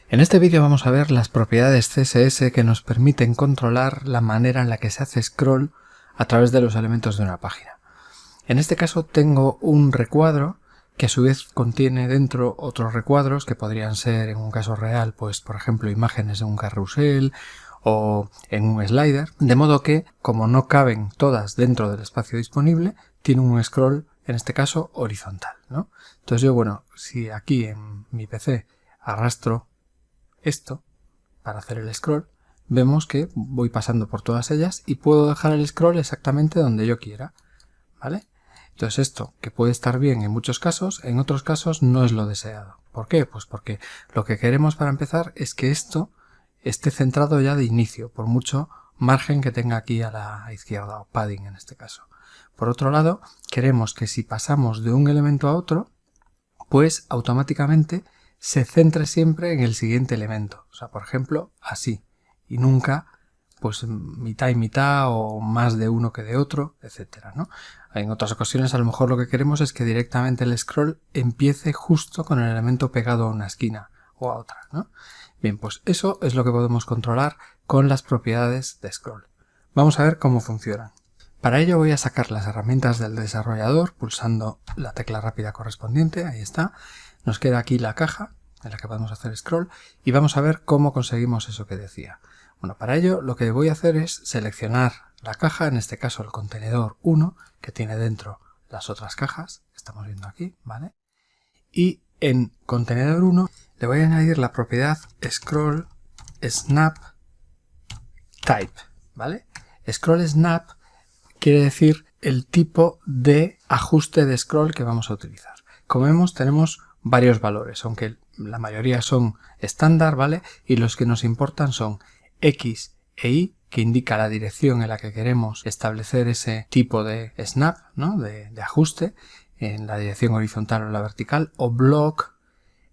En este vídeo vamos a ver las propiedades CSS que nos permiten controlar la manera en la que se hace scroll a través de los elementos de una página. En este caso tengo un recuadro que a su vez contiene dentro otros recuadros que podrían ser, en un caso real, pues por ejemplo imágenes de un carrusel o en un slider, de modo que, como no caben todas dentro del espacio disponible, tiene un scroll, en este caso horizontal, ¿no? Entonces yo, bueno, si aquí en mi PC arrastro esto para hacer el scroll, vemos que voy pasando por todas ellas y puedo dejar el scroll exactamente donde yo quiera, ¿vale? Entonces esto, que puede estar bien en muchos casos, en otros casos no es lo deseado. ¿Por qué? Pues porque lo que queremos para empezar es que esto esté centrado ya de inicio, por mucho margen que tenga aquí a la izquierda, o padding en este caso. Por otro lado, queremos que si pasamos de un elemento a otro, pues automáticamente se centre siempre en el siguiente elemento. O sea, por ejemplo, así. Y nunca, pues, mitad y mitad o más de uno que de otro, etcétera, ¿no? En otras ocasiones, a lo mejor lo que queremos es que directamente el scroll empiece justo con el elemento pegado a una esquina o a otra, ¿no? Bien, pues eso es lo que podemos controlar con las propiedades de scroll. Vamos a ver cómo funcionan. Para ello voy a sacar las herramientas del desarrollador pulsando la tecla rápida correspondiente, ahí está. Nos queda aquí la caja en la que podemos hacer scroll y vamos a ver cómo conseguimos eso que decía. Bueno, para ello lo que voy a hacer es seleccionar la caja, en este caso el contenedor 1, que tiene dentro las otras cajas que estamos viendo aquí, ¿vale? Y en contenedor 1 le voy a añadir la propiedad scroll snap type, ¿vale? Scroll snap quiere decir el tipo de ajuste de scroll que vamos a utilizar. Como vemos, tenemos varios valores, aunque la mayoría son estándar, ¿vale? Y los que nos importan son X e Y, que indica la dirección en la que queremos establecer ese tipo de snap, ¿no? de ajuste, en la dirección horizontal o la vertical, o block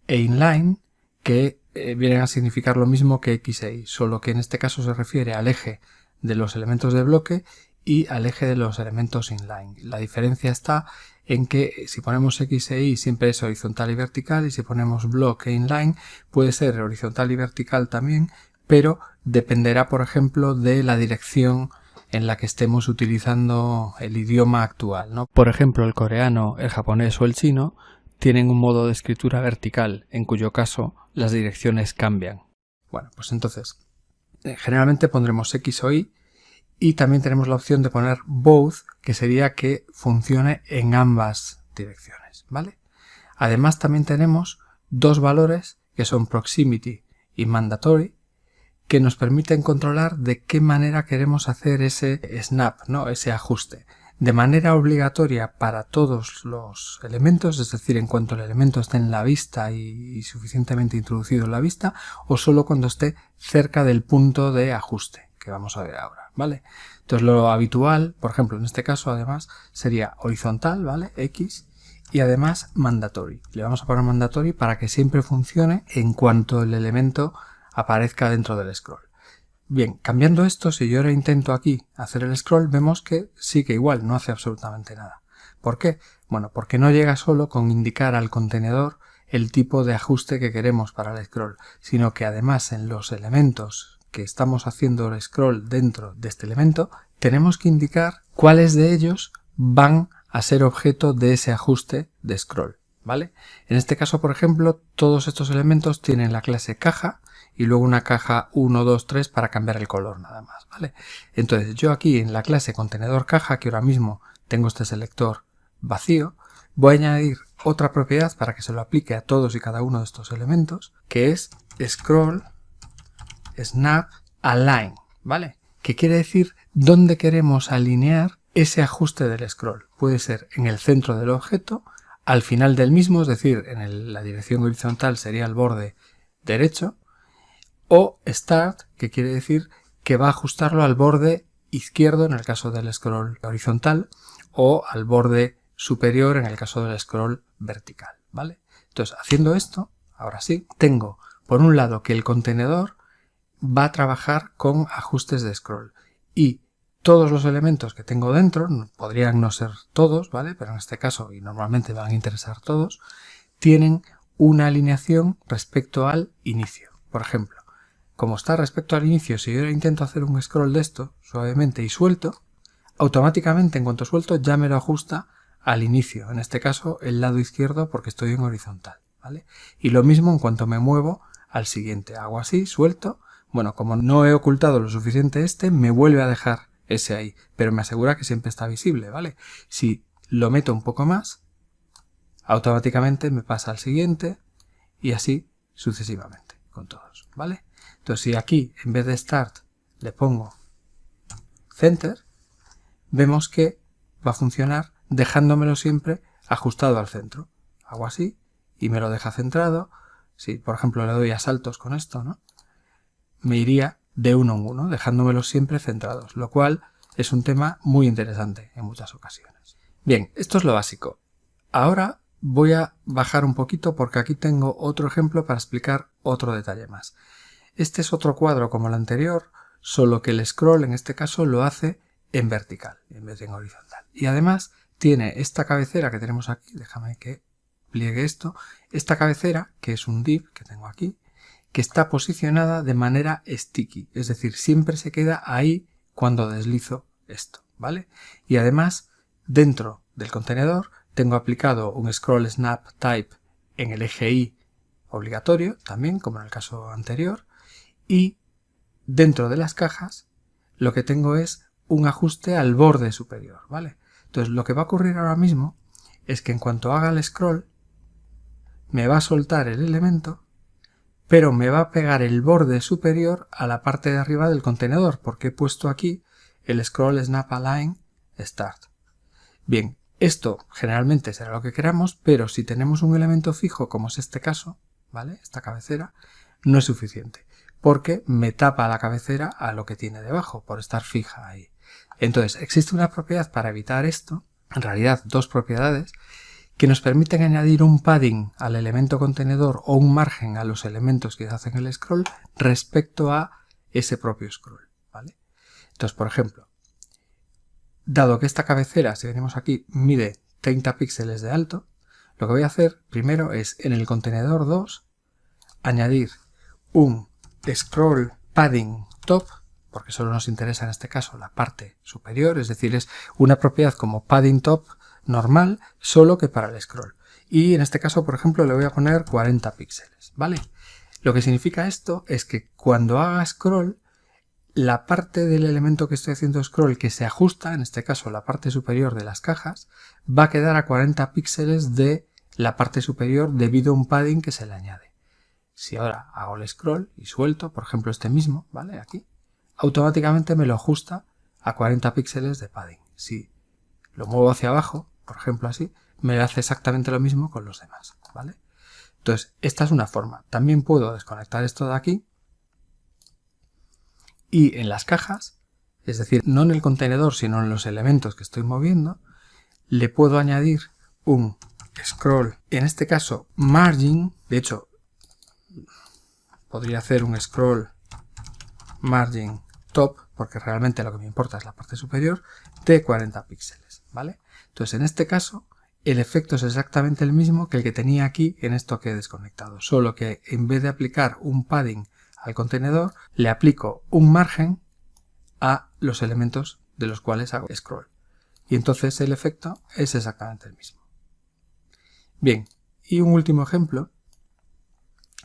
e inline, que vienen a significar lo mismo que X e Y, solo que en este caso se refiere al eje de los elementos de bloque y al eje de los elementos inline. La diferencia está en que si ponemos X e Y siempre es horizontal y vertical, y si ponemos block e inline puede ser horizontal y vertical también, pero dependerá, por ejemplo, de la dirección en la que estemos utilizando el idioma actual, ¿no? Por ejemplo, el coreano, el japonés o el chino tienen un modo de escritura vertical, en cuyo caso las direcciones cambian. Bueno, pues entonces, generalmente pondremos X o Y, y también tenemos la opción de poner both, que sería que funcione en ambas direcciones, ¿vale? Además también tenemos dos valores que son proximity y mandatory, que nos permiten controlar de qué manera queremos hacer ese snap, ¿no? Ese ajuste. De manera obligatoria para todos los elementos, es decir, en cuanto el elemento esté en la vista y suficientemente introducido en la vista, o solo cuando esté cerca del punto de ajuste, que vamos a ver ahora, ¿vale? Entonces lo habitual, por ejemplo, en este caso además, sería horizontal, ¿vale? X, y además mandatory. Le vamos a poner mandatory para que siempre funcione en cuanto el elemento aparezca dentro del scroll. Bien, cambiando esto, si yo ahora intento aquí hacer el scroll, vemos que sí que igual no hace absolutamente nada. ¿Por qué? Bueno, porque no llega solo con indicar al contenedor el tipo de ajuste que queremos para el scroll, sino que además en los elementos que estamos haciendo el scroll dentro de este elemento, tenemos que indicar cuáles de ellos van a ser objeto de ese ajuste de scroll, ¿vale? En este caso, por ejemplo, todos estos elementos tienen la clase caja y luego una caja 1, 2, 3 para cambiar el color nada más, ¿vale? Entonces yo aquí en la clase contenedor caja, que ahora mismo tengo este selector vacío, voy a añadir otra propiedad para que se lo aplique a todos y cada uno de estos elementos, que es scroll snap align, ¿vale? Que quiere decir dónde queremos alinear ese ajuste del scroll. Puede ser en el centro del objeto, al final del mismo, es decir, en la dirección horizontal sería el borde derecho, o start, que quiere decir que va a ajustarlo al borde izquierdo en el caso del scroll horizontal, o al borde superior en el caso del scroll vertical, ¿vale? Entonces, haciendo esto, ahora sí, tengo por un lado que el contenedor va a trabajar con ajustes de scroll y todos los elementos que tengo dentro, podrían no ser todos, ¿vale? Pero en este caso, y normalmente van a interesar todos, tienen una alineación respecto al inicio. Por ejemplo, como está respecto al inicio, si yo intento hacer un scroll de esto suavemente y suelto, automáticamente en cuanto suelto ya me lo ajusta al inicio, en este caso el lado izquierdo porque estoy en horizontal, ¿vale? Y lo mismo en cuanto me muevo al siguiente, hago así, suelto, bueno, como no he ocultado lo suficiente me vuelve a dejar ese ahí, pero me asegura que siempre está visible, ¿vale? Si lo meto un poco más, automáticamente me pasa al siguiente y así sucesivamente con todos, ¿vale? Entonces si aquí en vez de Start le pongo Center, vemos que va a funcionar dejándomelo siempre ajustado al centro. Hago así y me lo deja centrado. Si por ejemplo le doy a saltos con esto, ¿no? Me iría de uno en uno, dejándomelos siempre centrados, lo cual es un tema muy interesante en muchas ocasiones. Bien, esto es lo básico. Ahora voy a bajar un poquito porque aquí tengo otro ejemplo para explicar otro detalle más. Este es otro cuadro como el anterior, solo que el scroll en este caso lo hace en vertical en vez de en horizontal. Y además tiene esta cabecera que tenemos aquí, déjame que pliegue esto, esta cabecera que es un div que tengo aquí, que está posicionada de manera sticky, es decir, siempre se queda ahí cuando deslizo esto, ¿vale? Y además, dentro del contenedor tengo aplicado un scroll snap type en el eje Y obligatorio, también como en el caso anterior, y dentro de las cajas lo que tengo es un ajuste al borde superior, ¿vale? Entonces lo que va a ocurrir ahora mismo es que en cuanto haga el scroll me va a soltar el elemento, pero me va a pegar el borde superior a la parte de arriba del contenedor, porque he puesto aquí el scroll snap align start. Bien, esto generalmente será lo que queramos, pero si tenemos un elemento fijo, como es este caso, ¿vale? Esta cabecera, no es suficiente, porque me tapa la cabecera a lo que tiene debajo, por estar fija ahí. Entonces, existe una propiedad para evitar esto, en realidad dos propiedades, que nos permiten añadir un padding al elemento contenedor o un margen a los elementos que hacen el scroll respecto a ese propio scroll, ¿vale? Entonces, por ejemplo, dado que esta cabecera, si venimos aquí, mide 30 píxeles de alto, lo que voy a hacer primero es en el contenedor 2 añadir un scroll padding top, porque solo nos interesa en este caso la parte superior, es decir, es una propiedad como padding top normal, solo que para el scroll. Y en este caso, por ejemplo, le voy a poner 40 píxeles, ¿vale? Lo que significa esto es que cuando haga scroll, la parte del elemento que estoy haciendo scroll que se ajusta, en este caso la parte superior de las cajas, va a quedar a 40 píxeles de la parte superior debido a un padding que se le añade. Si ahora hago el scroll y suelto, por ejemplo este mismo, ¿vale? Aquí, automáticamente me lo ajusta a 40 píxeles de padding. Si lo muevo hacia abajo, por ejemplo así, me hace exactamente lo mismo con los demás, ¿vale? Entonces, esta es una forma. También puedo desconectar esto de aquí y en las cajas, es decir, no en el contenedor, sino en los elementos que estoy moviendo, le puedo añadir un scroll, en este caso margin, de hecho, podría hacer un scroll margin top, porque realmente lo que me importa es la parte superior, de 40 píxeles, ¿vale? Entonces, en este caso, el efecto es exactamente el mismo que el que tenía aquí en esto que he desconectado, solo que en vez de aplicar un padding al contenedor, le aplico un margen a los elementos de los cuales hago scroll. Y entonces el efecto es exactamente el mismo. Bien, y un último ejemplo,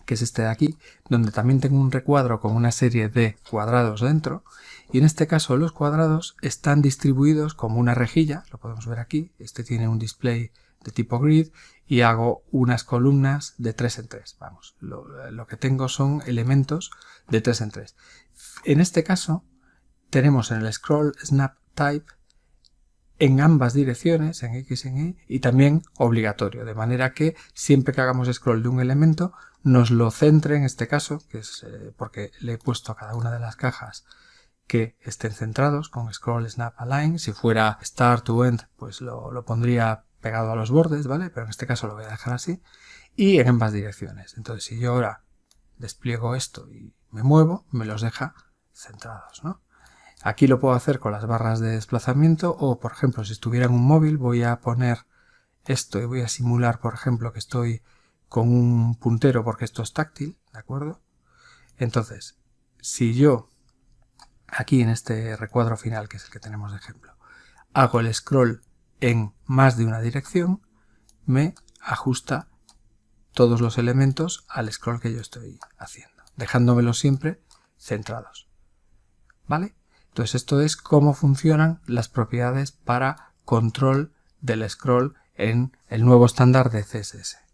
que es este de aquí, donde también tengo un recuadro con una serie de cuadrados dentro, y en este caso los cuadrados están distribuidos como una rejilla, lo podemos ver aquí, este tiene un display de tipo grid, y hago unas columnas de 3 en 3, vamos, lo que tengo son elementos de 3 en 3. En este caso, tenemos en el scroll snap type en ambas direcciones, en X y en Y, y también obligatorio, de manera que siempre que hagamos scroll de un elemento nos lo centre en este caso, que es porque le he puesto a cada una de las cajas que estén centrados con scroll snap align. Si fuera start to end, pues lo pondría pegado a los bordes, ¿vale? Pero en este caso lo voy a dejar así, y en ambas direcciones. Entonces si yo ahora despliego esto y me muevo, me los deja centrados, ¿no? Aquí lo puedo hacer con las barras de desplazamiento o, por ejemplo, si estuviera en un móvil voy a poner esto y voy a simular, por ejemplo, que estoy con un puntero porque esto es táctil, ¿de acuerdo? Entonces, si yo aquí en este recuadro final, que es el que tenemos de ejemplo, hago el scroll en más de una dirección, me ajusta todos los elementos al scroll que yo estoy haciendo, dejándomelos siempre centrados. ¿Vale? Entonces esto es cómo funcionan las propiedades para control del scroll en el nuevo estándar de CSS.